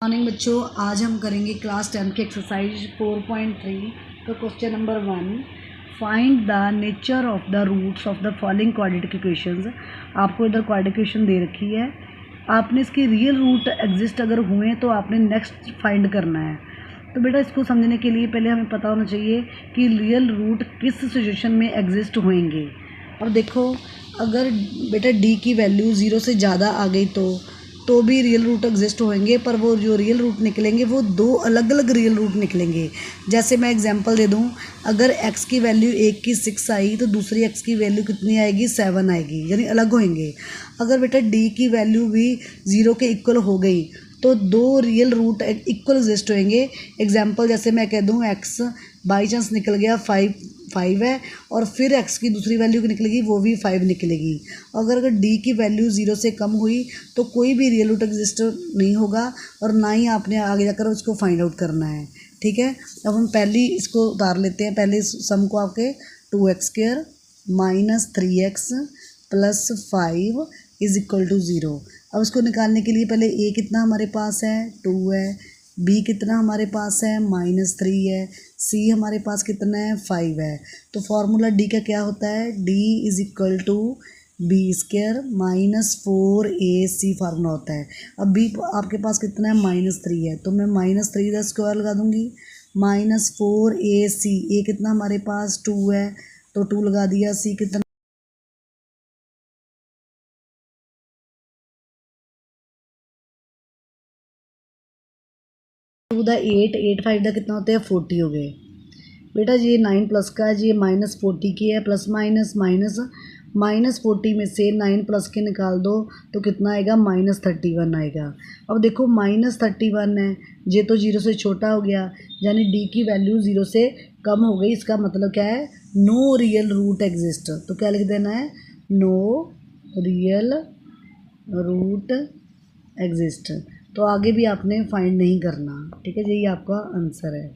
Morning बच्चों, आज हम करेंगे क्लास 10 की एक्सरसाइज 4.3 का question number 1। Find the nature of the roots of the following quadratic equations. आपको इधर क्वाड्रेटिक इक्वेशन दे रखी है, आपने इसके रियल रूट एग्जिस्ट अगर हुए तो आपने नेक्स्ट फाइंड करना है। तो बेटा इसको समझने के लिए पहले हमें पता होना चाहिए कि रियल रूट किस सिचुएशन में एग्जिस्ट होंगे। और देखो, अगर बेटा डी की वैल्यू 0 से ज़्यादा आ गई तो भी रियल रूट एग्जिस्ट होंगे, पर वो जो रियल रूट निकलेंगे वो दो अलग अलग रियल रूट निकलेंगे। जैसे मैं एग्जांपल दे दूं, अगर x की वैल्यू 1 की 6 आई तो दूसरी x की वैल्यू कितनी आएगी, 7 आएगी, यानी अलग होंगे। अगर बेटा d की वैल्यू भी 0 के इक्वल हो गई तो दो रियल रूट इक्वल एग्जिस्ट होंगे। एग्जाम्पल जैसे मैं कह दूँ x बाई चांस निकल गया 5 है, और फिर x की दूसरी वैल्यू निकलेगी वो भी 5 निकलेगी। अगर d की वैल्यू 0 से कम हुई तो कोई भी रियल रूट एग्जिस्ट नहीं होगा, और ना ही आपने आगे जाकर उसको फाइंड आउट करना है। ठीक है, अब हम पहली इसको उतार लेते हैं। पहले सम को आपके 2x² minus 3x plus 5 is equal to 0। अब इसको निकालने के लिए पहले a कितना हमारे पास है, 2 है, b कितना हमारे पास है, -3 है, c हमारे पास कितना है, 5 है। तो फॉर्मूला d का क्या होता है, d is equal to b² minus 4ac formula होता है। अब b आपके पास कितना है, -3 है, तो मैं -3 का स्क्वायर लगा दूंगी, -4ac, a कितना हमारे पास 2 है तो 2 लगा दिया, c कितना 2 दा 8 5 का कितना होता है, 40 हो गए। बेटा ये 9 प्लस का है, ये -40 की है, प्लस माइनस -40 में से 9 प्लस के निकाल दो तो कितना आएगा, -31 आएगा। अब देखो -31 है, ये तो 0 से छोटा हो गया, यानी डी की वैल्यू 0 से कम हो गई। इसका मतलब क्या है, नो रियल रूट एग्जिस्ट। तो क्या लिख देना है, नो रियल रूट एग्जिस्ट। तो आगे भी आपने फाइंड नहीं करना। ठीक है, यही आपका आंसर है।